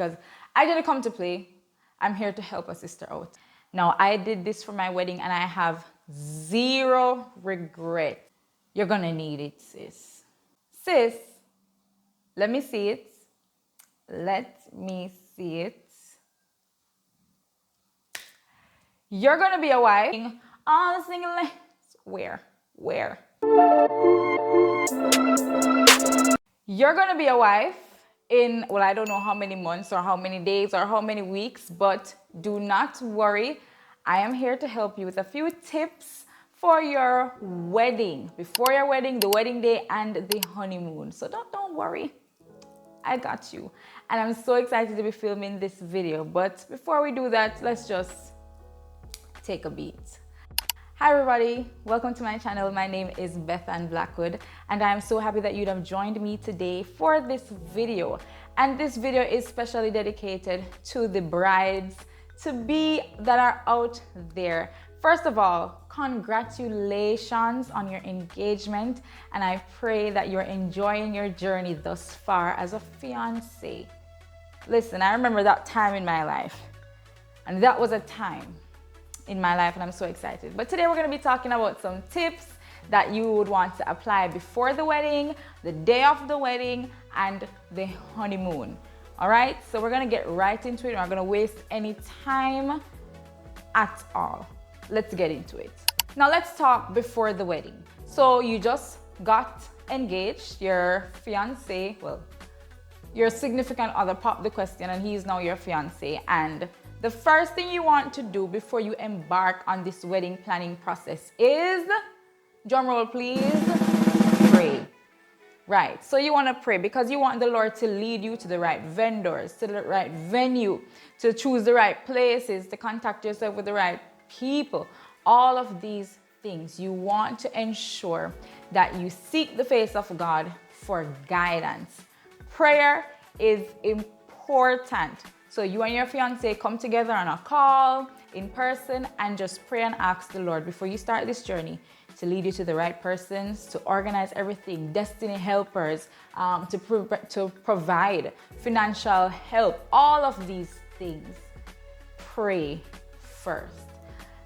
because I didn't come to play. I'm here to help a sister out. Now, I did this for my wedding and I have zero regret. You're gonna need it, sis. Sis, let me see it. Let me see it. You're gonna be a wife on a single length. Where? You're gonna be a wife in, well, I don't know how many months or how many days or how many weeks, but do not worry. I am here to help you with a few tips for your wedding, before your wedding, the wedding day, and the honeymoon. So don't worry, I got you. And I'm so excited to be filming this video. But before we do that, let's just take a beat. Hi everybody, welcome to my channel. My name is Beth-Ann Blackwood and I'm so happy that you'd have joined me today for this video. And this video is specially dedicated to the brides to be that are out there. First of all, congratulations on your engagement, and I pray that you're enjoying your journey thus far as a fiancé. Listen, I remember that time in my life, and that was a time in my life, and I'm so excited. But today we're going to be talking about some tips that you would want to apply before the wedding, the day of the wedding, and the honeymoon. All right, so we're going to get right into it. We're not going to waste any time at all. Let's get into it. Now let's talk before the wedding. So you just got engaged, your fiance, well, your significant other popped the question and he's now your fiance. And the first thing you want to do before you embark on this wedding planning process is, drumroll please, pray. Right, so you want to pray because you want the Lord to lead you to the right vendors, to the right venue, to choose the right places, to contact yourself with the right people. All of these things, you want to ensure that you seek the face of God for guidance. Prayer is important. So you and your fiance come together on a call, in person, and just pray and ask the Lord before you start this journey to lead you to the right persons, to organize everything, destiny helpers, to provide financial help, all of these things. Pray first.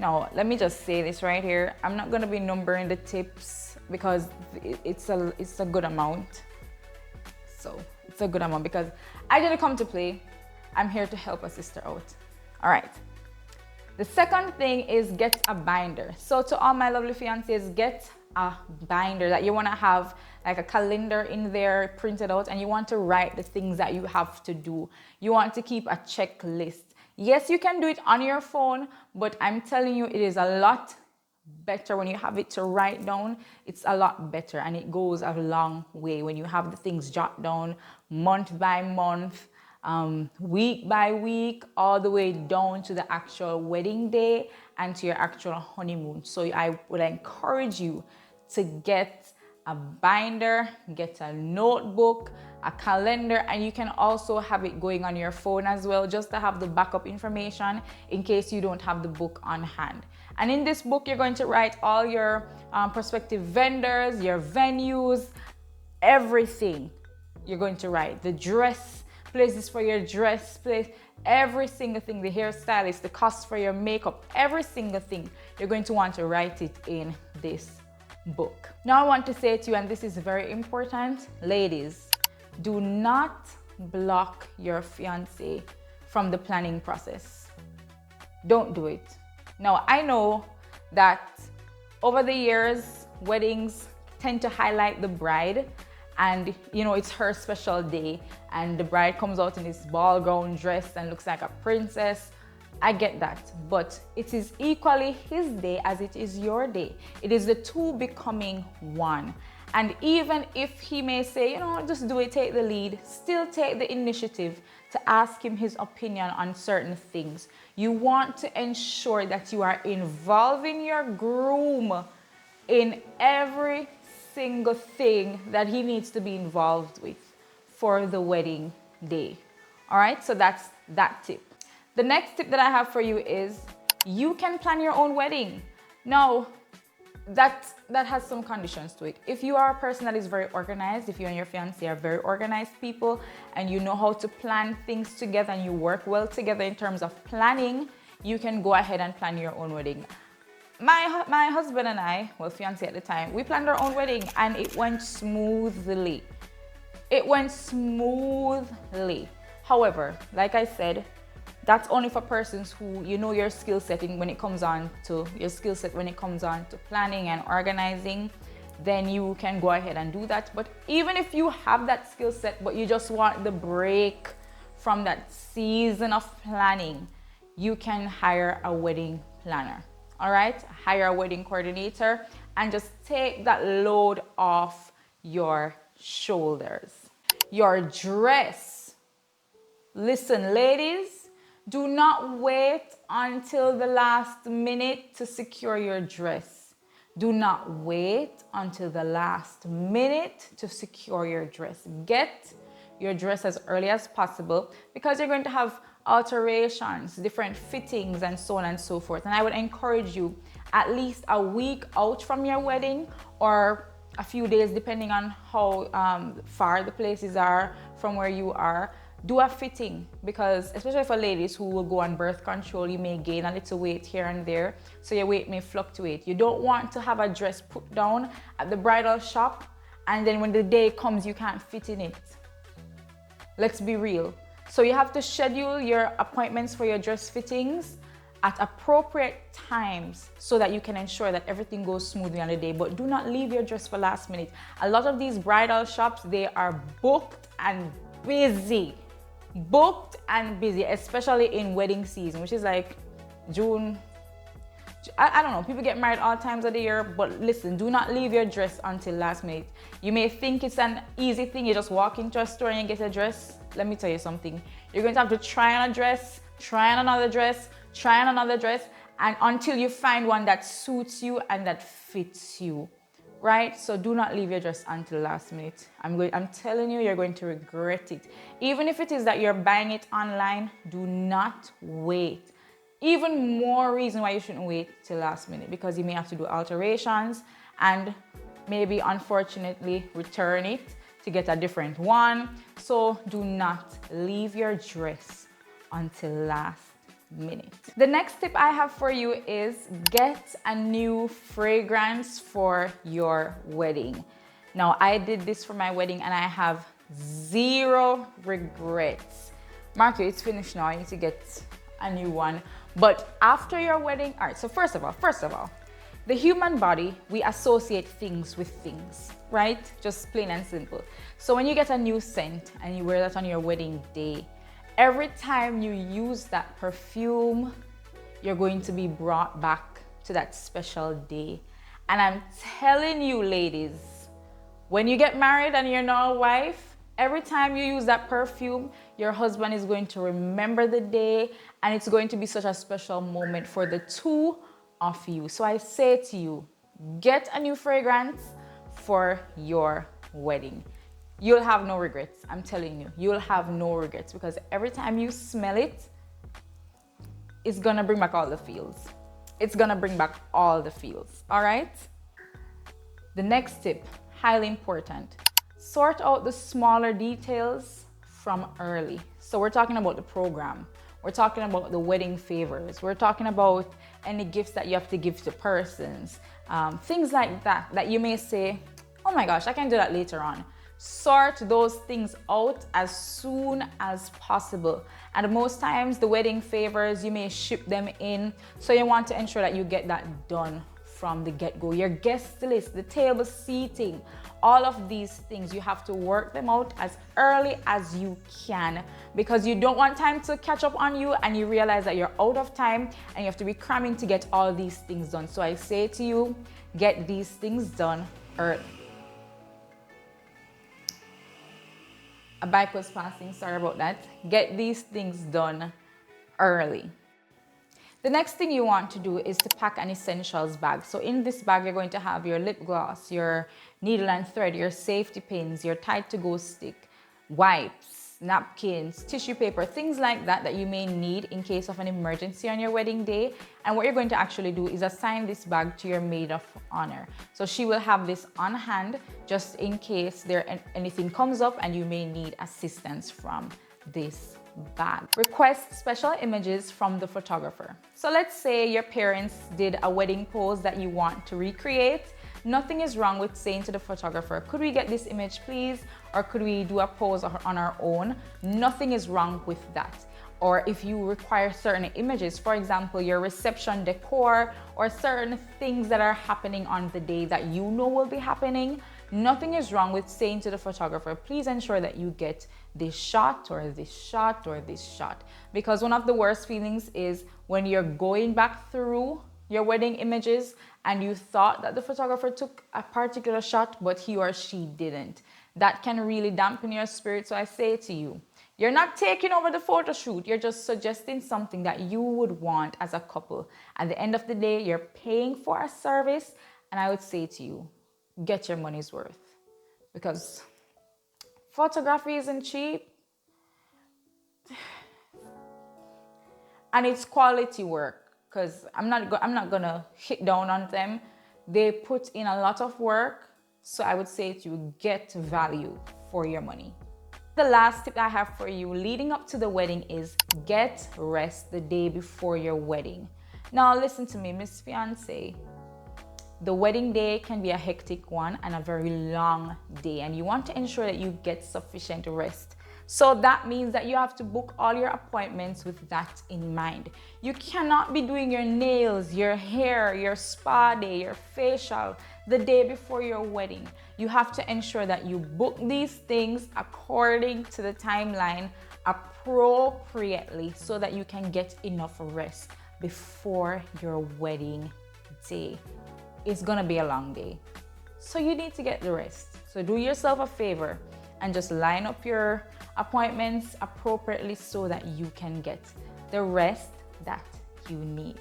Now, let me just say this right here. I'm not going to be numbering the tips because it's a good amount. So it's a good amount because I didn't come to play. I'm here to help a sister out. All right. The second thing is get a binder. So to all my lovely fiancés, get a binder that you want to have like a calendar in there printed out, and you want to write the things that you have to do. You want to keep a checklist. Yes, you can do it on your phone, but I'm telling you, it is a lot better when you have it to write down. It's a lot better and it goes a long way when you have the things jot down month by month, week by week, all the way down to the actual wedding day and to your actual honeymoon. So I would encourage you to get a binder, get a notebook, a calendar, and you can also have it going on your phone as well, just to have the backup information in case you don't have the book on hand. And in this book, you're going to write all your prospective vendors, your venues, everything. You're going to write the dress, places for your dress, place, every single thing, the hairstylist, the cost for your makeup, every single thing. You're going to want to write it in this book. Now I want to say to you, and this is very important, ladies, do not block your fiancé from the planning process. Don't do it. Now I know that over the years, weddings tend to highlight the bride, and you know, it's her special day and the bride comes out in this ball gown dress and looks like a princess. I get that, but it is equally his day as it is your day. It is the two becoming one. And even if he may say, you know, just do it, take the lead, still take the initiative to ask him his opinion on certain things. You want to ensure that you are involving your groom in every single thing that he needs to be involved with for the wedding day. All right, so that's that tip. The next tip that I have for you is you can plan your own wedding. Now, that has some conditions to it. If you are a person that is very organized, if you and your fiancé are very organized people and you know how to plan things together and you work well together in terms of planning, you can go ahead and plan your own wedding. My husband and I, well, fiancé at the time, we planned our own wedding and it went smoothly. It went smoothly. However, like I said, that's only for persons who you know your skill set when it comes on to planning and organizing. Then you can go ahead and do that. But even if you have that skill set, but you just want the break from that season of planning, you can hire a wedding planner. All right, hire a wedding coordinator and just take that load off your shoulders. Your dress. Listen, ladies, do not wait until the last minute to secure your dress. Do not wait until the last minute to secure your dress. Get your dress as early as possible because you're going to have alterations, different fittings, and so on and so forth. And I would encourage you at least a week out from your wedding or a few days, depending on how far the places are from where you are. Do a fitting because especially for ladies who will go on birth control, you may gain a little weight here and there, so your weight may fluctuate. You don't want to have a dress put down at the bridal shop and then when the day comes you can't fit in it. Let's be real. So you have to schedule your appointments for your dress fittings at appropriate times so that you can ensure that everything goes smoothly on the day. But do not leave your dress for last minute. A lot of these bridal shops, they are booked and busy. Booked and busy, especially in wedding season, which is like June. I don't know, people get married all times of the year, but listen, do not leave your dress until last minute. You may think it's an easy thing, you just walk into a store and you get a dress. Let me tell you something. You're going to have to try on a dress, try on another dress, try on another dress, and until you find one that suits you and that fits you, right? So do not leave your dress until last minute. I'm telling you, you're going to regret it. Even if it is that you're buying it online, do not wait. Even more reason why you shouldn't wait till last minute, because you may have to do alterations and maybe unfortunately return it to get a different one. So do not leave your dress until last minute. The next tip I have for you is get a new fragrance for your wedding. Now, I did this for my wedding and I have zero regrets. Mark, it's finished now. I need to get a new one. But after your wedding, all right, so first of all, the human body, we associate things with things, right? Just plain and simple. So when you get a new scent and you wear that on your wedding day, every time you use that perfume, you're going to be brought back to that special day. And I'm telling you, ladies, when you get married and you're now a wife, every time you use that perfume, your husband is going to remember the day and it's going to be such a special moment for the two of you. So I say to you, get a new fragrance for your wedding. You'll have no regrets. I'm telling you, you'll have no regrets because every time you smell it, it's gonna bring back all the feels. It's gonna bring back all the feels, all right? The next tip, highly important. Sort out the smaller details from early. So we're talking about the program. We're talking about the wedding favors. We're talking about any gifts that you have to give to persons. Things like that, that you may say, oh my gosh, I can do that later on. Sort those things out as soon as possible. And most times the wedding favors, you may ship them in. So you want to ensure that you get that done from the get-go. Your guest list, the table seating, all of these things, you have to work them out as early as you can because you don't want time to catch up on you and you realize that you're out of time and you have to be cramming to get all these things done. So I say to you, get these things done early. A bike was passing, sorry about that. Get these things done early. The next thing you want to do is to pack an essentials bag. So in this bag, you're going to have your lip gloss, your needle and thread, your safety pins, your tight to go stick, wipes, napkins, tissue paper, things like that that you may need in case of an emergency on your wedding day. And what you're going to actually do is assign this bag to your maid of honor. So she will have this on hand just in case anything comes up and you may need assistance from this bag. Request special images from the photographer. So let's say your parents did a wedding pose that you want to recreate. Nothing is wrong with saying to the photographer, could we get this image please? Or could we do a pose on our own? Nothing is wrong with that. Or if you require certain images, for example, your reception decor or certain things that are happening on the day that you know will be happening, nothing is wrong with saying to the photographer, please ensure that you get this shot or this shot or this shot. Because one of the worst feelings is when you're going back through your wedding images and you thought that the photographer took a particular shot, but he or she didn't. That can really dampen your spirit. So I say to you, you're not taking over the photo shoot. You're just suggesting something that you would want as a couple. At the end of the day, you're paying for a service. And I would say to you, get your money's worth. Because photography isn't cheap. And it's quality work. Because I'm not gonna hit down on them. They put in a lot of work. So I would say to you, get value for your money. The last tip I have for you leading up to the wedding is get rest the day before your wedding. Now listen to me, Miss Fiancée. The wedding day can be a hectic one and a very long day, and you want to ensure that you get sufficient rest. So that means that you have to book all your appointments with that in mind. You cannot be doing your nails, your hair, your spa day, your facial the day before your wedding. You have to ensure that you book these things according to the timeline appropriately so that you can get enough rest before your wedding day. It's gonna be a long day. So you need to get the rest. So do yourself a favor and just line up your appointments appropriately so that you can get the rest that you need.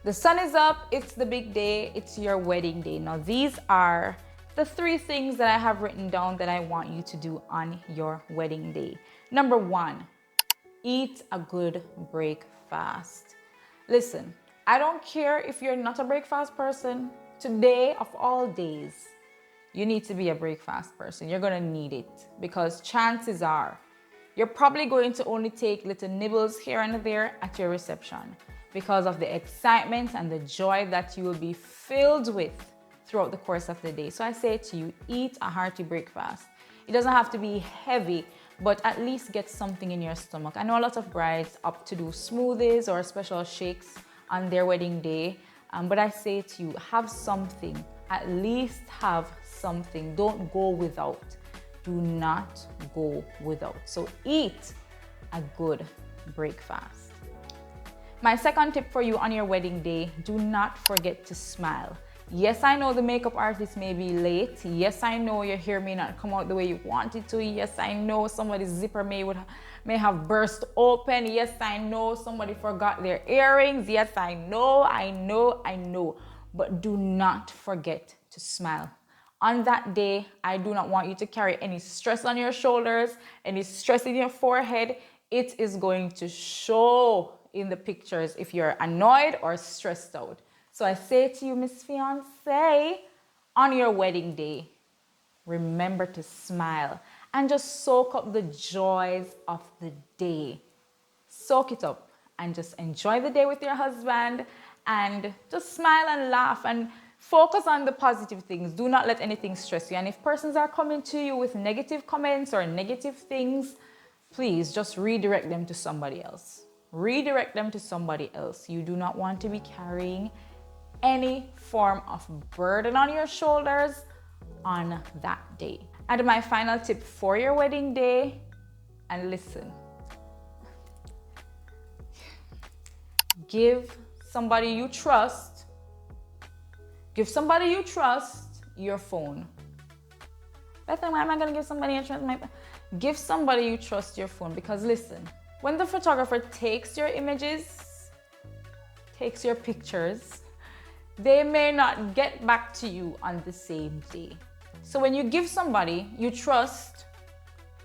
The sun is up, it's the big day, it's your wedding day. Now these are the 3 things that I have written down that I want you to do on your wedding day. Number 1, eat a good breakfast. Listen, I don't care if you're not a breakfast person. Today of all days, you need to be a breakfast person. You're gonna need it because chances are you're probably going to only take little nibbles here and there at your reception because of the excitement and the joy that you will be filled with throughout the course of the day. So I say to you, eat a hearty breakfast. It doesn't have to be heavy, but at least get something in your stomach. I know a lot of brides opt to do smoothies or special shakes on their wedding day, but I say to you, have something. At least have something. Don't go without. Do not go without. So eat a good breakfast. My second tip for you on your wedding day, do not forget to smile. Yes, I know the makeup artist may be late. Yes, I know your hair may not come out the way you want it to. Yes, I know somebody's zipper may have burst open. Yes, I know somebody forgot their earrings. Yes, I know. But do not forget to smile. On that day, I do not want you to carry any stress on your shoulders, any stress in your forehead. It is going to show in the pictures if you're annoyed or stressed out. So I say to you, Miss Fiancée, on your wedding day, remember to smile and just soak up the joys of the day. Soak it up and just enjoy the day with your husband and just smile and laugh and focus on the positive things. Do not let anything stress you. And if persons are coming to you with negative comments or negative things, please just redirect them to somebody else. Redirect them to somebody else. You do not want to be carrying any form of burden on your shoulders on that day. And my final tip for your wedding day, and listen, give somebody you trust your phone. Beth-Ann, why am I going to give somebody you trust Give somebody you trust your phone, because listen, when the photographer takes your images, takes your pictures, they may not get back to you on the same day. So when you give somebody you trust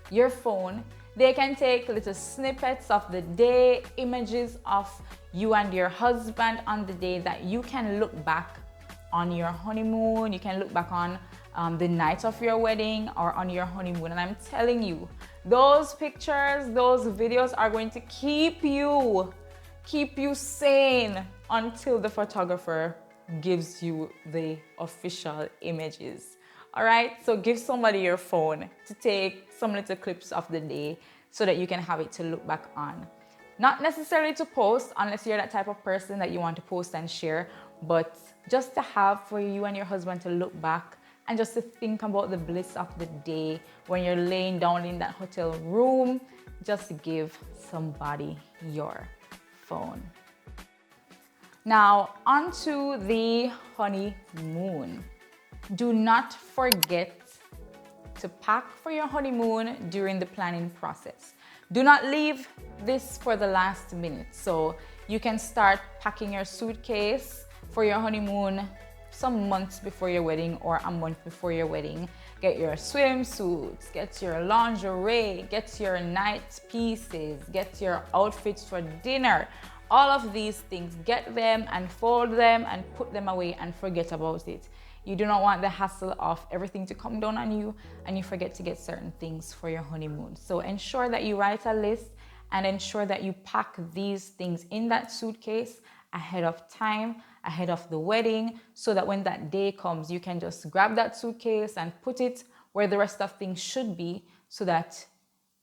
your phone, They can take little snippets of the day, images of you and your husband on the day that you can look back on your honeymoon. You can look back on the night of your wedding or on your honeymoon. And I'm telling you, those pictures, those videos are going to keep you sane until the photographer gives you the official images. All right, so give somebody your phone to take some little clips of the day so that you can have it to look back on. Not necessarily to post unless you're that type of person that you want to post and share, but just to have for you and your husband to look back and just to think about the bliss of the day when you're laying down in that hotel room. Just give somebody your phone. Now, onto the honeymoon. Do not forget to pack for your honeymoon during the planning process. Do not leave this for the last minute. So you can start packing your suitcase for your honeymoon some months before your wedding or a month before your wedding. Get your swimsuits, get your lingerie, get your night pieces, get your outfits for dinner. All of these things, get them and fold them and put them away and forget about it. You do not want the hassle of everything to come down on you and you forget to get certain things for your honeymoon. So ensure that you write a list and ensure that you pack these things in that suitcase ahead of time, ahead of the wedding, so that when that day comes, you can just grab that suitcase and put it where the rest of things should be so that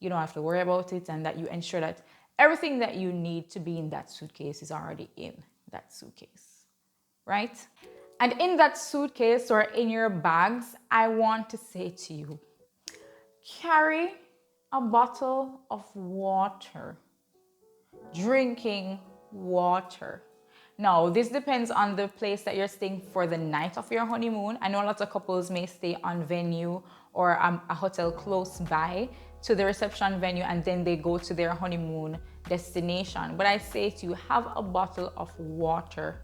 you don't have to worry about it and that you ensure that everything that you need to be in that suitcase is already in that suitcase, right? And in that suitcase or in your bags, I want to say to you, carry a bottle of water, drinking water. Now, this depends on the place that you're staying for the night of your honeymoon. I know lots of couples may stay on venue or a hotel close by to the reception venue and then they go to their honeymoon destination. But I say to you, have a bottle of water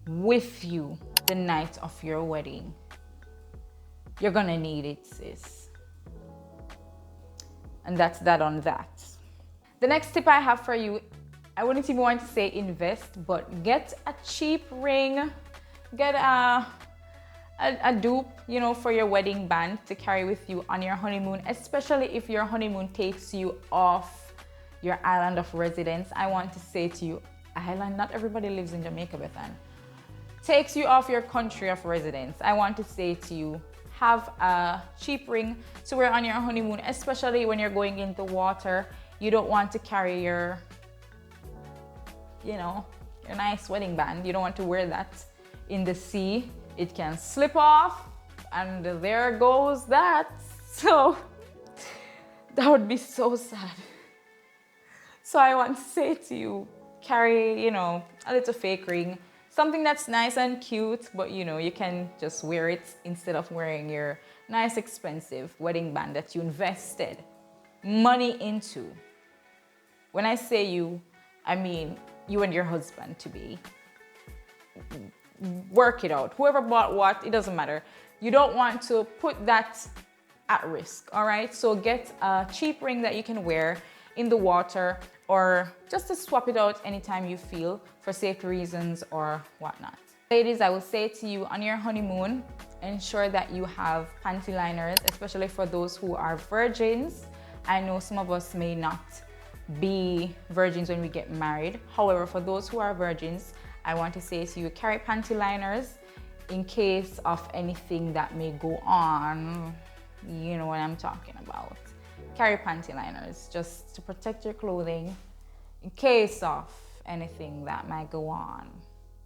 with you the night of your wedding. You're gonna need it, sis. And that's that on that. The next tip I have for you, I wouldn't even want to say invest, but get a cheap ring, get a dupe, you know, for your wedding band to carry with you on your honeymoon, especially if your honeymoon takes you off your island of residence. I want to say to you, island, not everybody lives in Jamaica, Beth-Ann. Takes you off your country of residence. I want to say to you, have a cheap ring to wear on your honeymoon, especially when you're going into water. You don't want to carry your, you know, your nice wedding band. You don't want to wear that in the sea. It can slip off and there goes that. So that would be so sad. So I want to say to you, carry, you know, a little fake ring. Something that's nice and cute, but you know, you can just wear it instead of wearing your nice expensive wedding band that you invested money into. When I say you, I mean you and your husband to be. Work it out. Whoever bought what, it doesn't matter. You don't want to put that at risk, all right? So get a cheap ring that you can wear in the water or just to swap it out anytime you feel for safety reasons or whatnot. Ladies, I will say to you, on your honeymoon, ensure that you have pantiliners, especially for those who are virgins. I know some of us may not be virgins when we get married. However, for those who are virgins, I want to say to you, carry pantiliners in case of anything that may go on. You know what I'm talking about. Carry pantiliners just to protect your clothing in case of anything that might go on.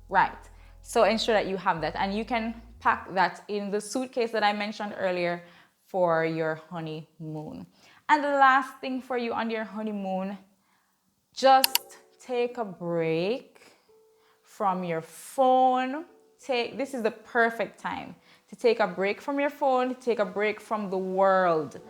Right. So ensure that you have that and you can pack that in the suitcase that I mentioned earlier for your honeymoon. And the last thing for you on your honeymoon, just take a break from your phone. This is the perfect time to take a break from your phone, to take a break from the world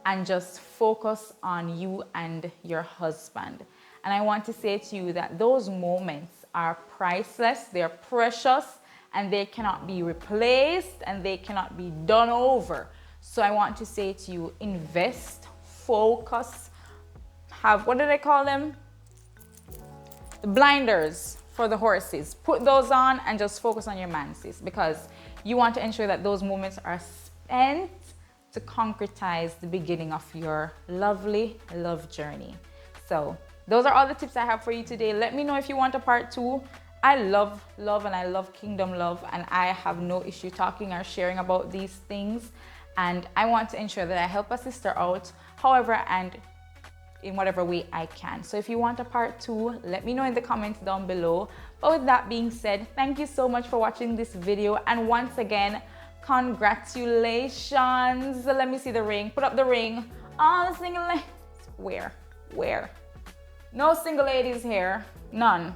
and just focus on you and your husband. And I want to say to you that those moments are priceless, they're precious, and they cannot be replaced and they cannot be done over. So I want to say to you, invest, focus have, what do they call them? The blinders for the horses. Put those on and just focus on your man, sis, because you want to ensure that those moments are spent to concretize the beginning of your lovely love journey. So those are all the tips I have for you today. Let me know if you want a part 2. I love love and I love kingdom love, and I have no issue talking or sharing about these things. And I want to ensure that I help a sister out, however and in whatever way I can. So if you want a part 2, let me know in the comments down below. But with that being said, thank you so much for watching this video. And once again, congratulations. Let me see the ring. Put up the ring. All the single ladies. Where? No single ladies here. None.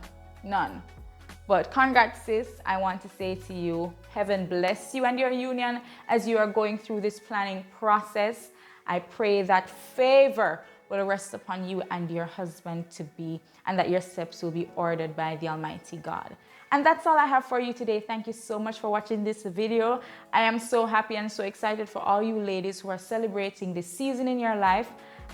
But congrats, sis. I want to say to you, heaven bless you and your union as you are going through this planning process. I pray that favor will rest upon you and your husband to be, and that your steps will be ordered by the Almighty God. And that's all I have for you today. Thank you so much for watching this video. I am so happy and so excited for all you ladies who are celebrating this season in your life.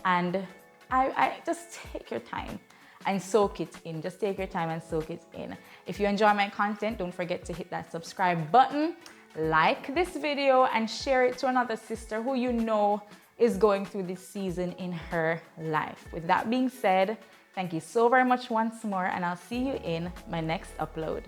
And I just take your time and soak it in. Just take your time and soak it in. If you enjoy my content, don't forget to hit that subscribe button, like this video, and share it to another sister who you know is going through this season in her life. With that being said, thank you so very much once more, and I'll see you in my next upload.